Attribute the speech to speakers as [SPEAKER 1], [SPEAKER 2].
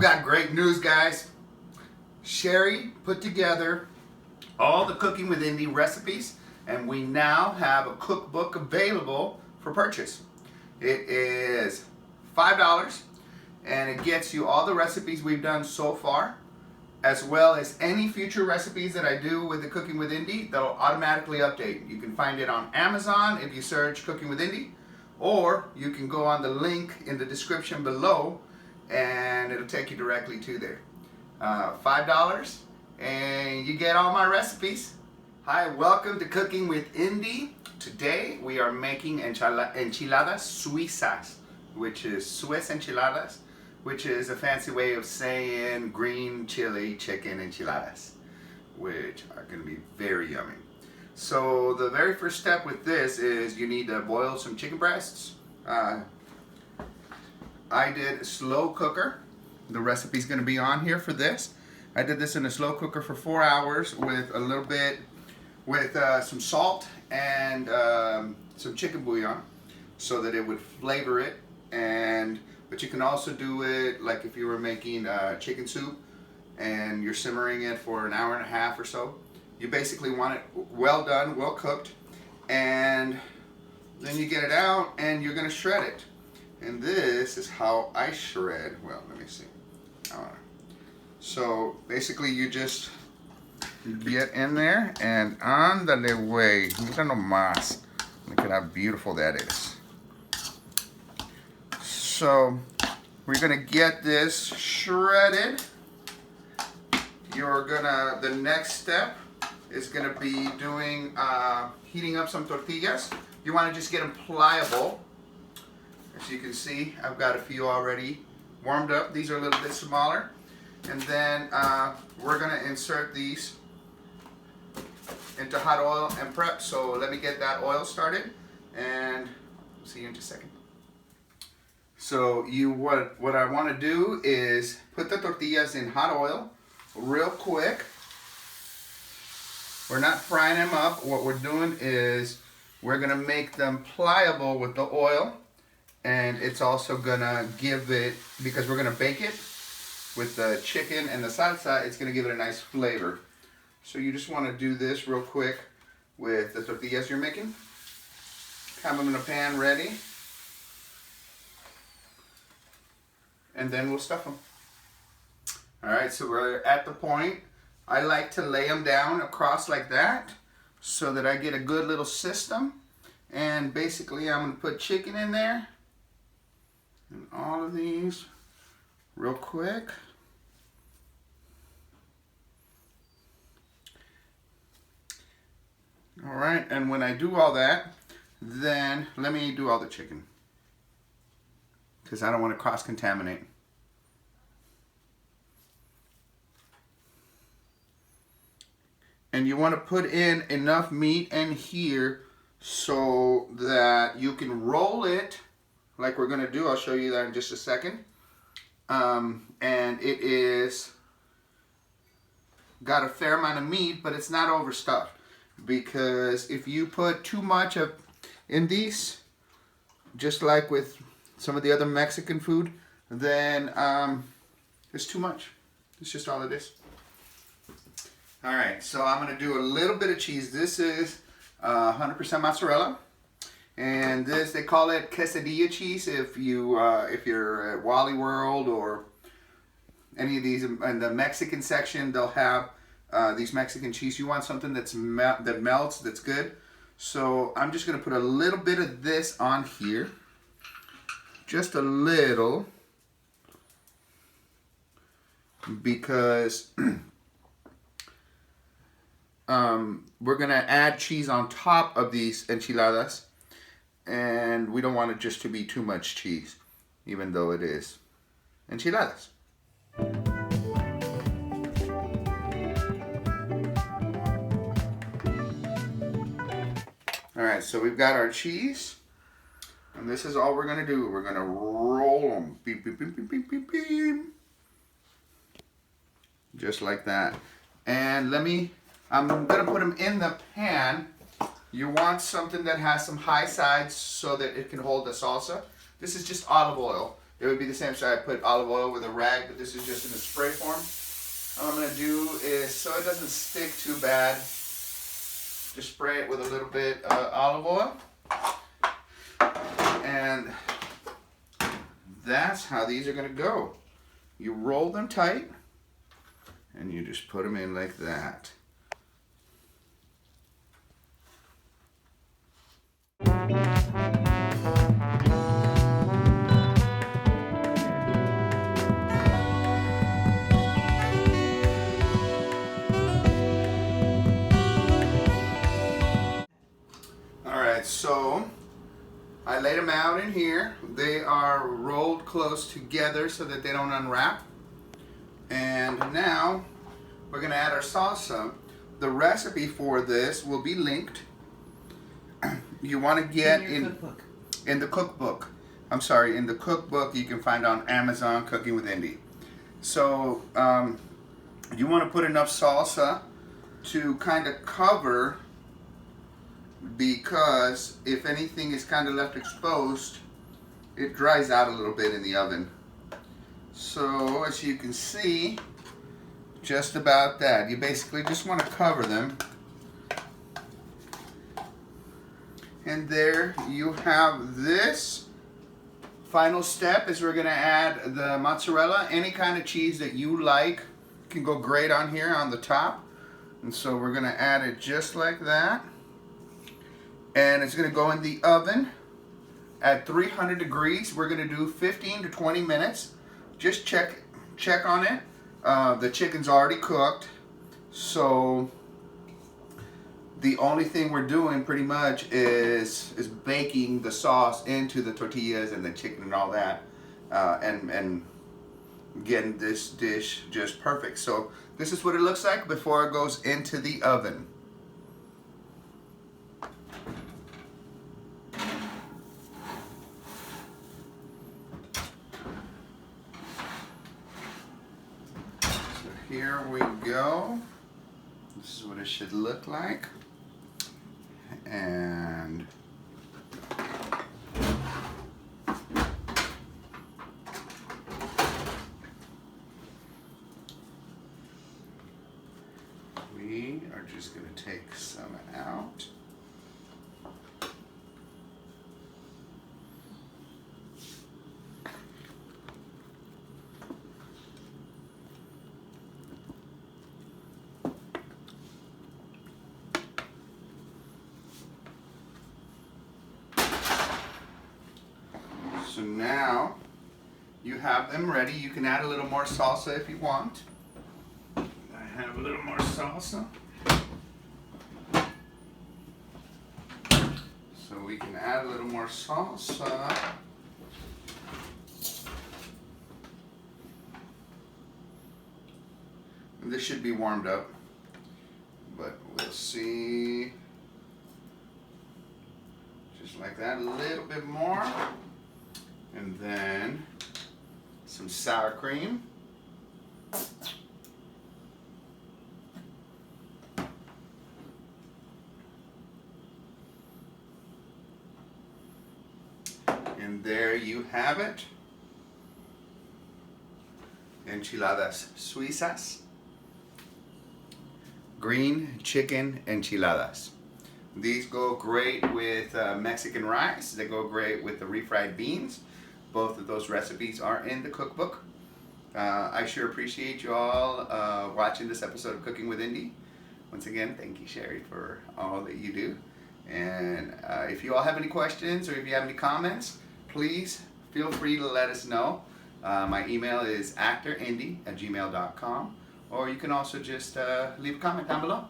[SPEAKER 1] I've got great news, guys. Sherry put together all the Cooking with Indy recipes, and we now have a cookbook available for purchase. It is $5, and it gets you all the recipes we've done so far, as well as any future recipes that I do with the Cooking with Indy that'll automatically update. You can find it on Amazon if you search Cooking with Indy, or you can go on the link in the description below and it'll take you directly to there. $5 and you get all my recipes. Hi, welcome to Cooking with Indy. Today we are making enchiladas suizas, which is Swiss enchiladas, which is a fancy way of saying green chili chicken enchiladas, which are going to be very yummy. So the very first step with this is you need to boil some chicken breasts. I did a slow cooker. The recipe's going to be on here for this. I did this in a slow cooker for 4 hours with a little bit, with some salt and some chicken bouillon so that it would flavor it. But you can also do it like if you were making chicken soup and you're simmering it for an hour and a half or so. You basically want it well done, well cooked, and then you get it out and you're going to shred it. And this is how I shred. Well, let me see. So basically you just get in there and ándale way. Mira nomás. Look at how beautiful that is. So we're gonna get this shredded. The next step is gonna be doing heating up some tortillas. You want to just get them pliable. As you can see, I've got a few already warmed up. These are a little bit smaller. And then we're going to insert these into hot oil and prep. So let me get that oil started and see you in just a second. So what I want to do is put the tortillas in hot oil real quick. We're not frying them up. What we're doing is we're going to make them pliable with the oil. And it's also gonna give it, because we're gonna bake it with the chicken and the salsa, it's gonna give it a nice flavor. So you just wanna do this real quick with the tortillas you're making. Have them in a pan ready. And then we'll stuff them. All right, so we're at the point. I like to lay them down across like that so that I get a good little system. And basically I'm gonna put chicken in there. And all of these real quick. All right, and when I do all that, then let me do all the chicken, because I don't want to cross-contaminate. And you want to put in enough meat in here so that you can roll it like we're going to do. I'll show you that in just a second. And it is got a fair amount of meat, but it's not overstuffed. Because if you put too much in these, just like with some of the other Mexican food, then it's too much. It's just all it is. All right, so I'm going to do a little bit of cheese. This is 100% mozzarella. And this, they call it quesadilla cheese if you're at Wally World or any of these in the Mexican section. They'll have these Mexican cheese. You want something that melts, that's good. So I'm just going to put a little bit of this on here, just a little, because we're going to add cheese on top of these enchiladas. And we don't want it just to be too much cheese, even though it is enchiladas. All right, so we've got our cheese, and this is all we're gonna do. We're gonna roll them, beep, beep, beep, beep, beep, beep, beep. Just like that. And I'm gonna put them in the pan. You want something that has some high sides so that it can hold the salsa. This is just olive oil. it would be the same. So I put olive oil with a rag, but this is just in a spray form. All I'm going to do is, so it doesn't stick too bad, just spray it with a little bit olive oil. And that's how these are going to go. You roll them tight, and you just put them in like that. Alright, so I laid them out in here. They are rolled close together so that they don't unwrap. And now we're going to add our salsa. The recipe for this will be linked. You want to get in the cookbook. I'm sorry, in the cookbook you can find on Amazon, Cooking with Indy. So you want to put enough salsa to kind of cover, because if anything is kind of left exposed, it dries out a little bit in the oven. So as you can see, just about that. You basically just want to cover them. And there you have this. Final step is we're going to add the mozzarella. Any kind of cheese that you like can go great on here on the top. And so we're going to add it just like that. And it's going to go in the oven at 300 degrees. We're going to do 15 to 20 minutes. Just check on it. The chicken's already cooked, so the only thing we're doing pretty much is baking the sauce into the tortillas and the chicken and all that, and getting this dish just perfect. So this is what it looks like before it goes into the oven. Here we go. This is what it should look like. And we are just going to take some out. So now you have them ready. You can add a little more salsa if you want. I have a little more salsa. So we can add a little more salsa. And this should be warmed up, but we'll see. Just like that, a little bit more. And then some sour cream. And there you have it. Enchiladas suizas. Green chicken enchiladas. These go great with Mexican rice. They go great with the refried beans. Both of those recipes are in the cookbook. I sure appreciate you all watching this episode of Cooking with Indy. Once again, thank you, Sherry, for all that you do. And if you all have any questions or if you have any comments, please feel free to let us know. My email is actorindy@gmail.com, or you can also just leave a comment down below.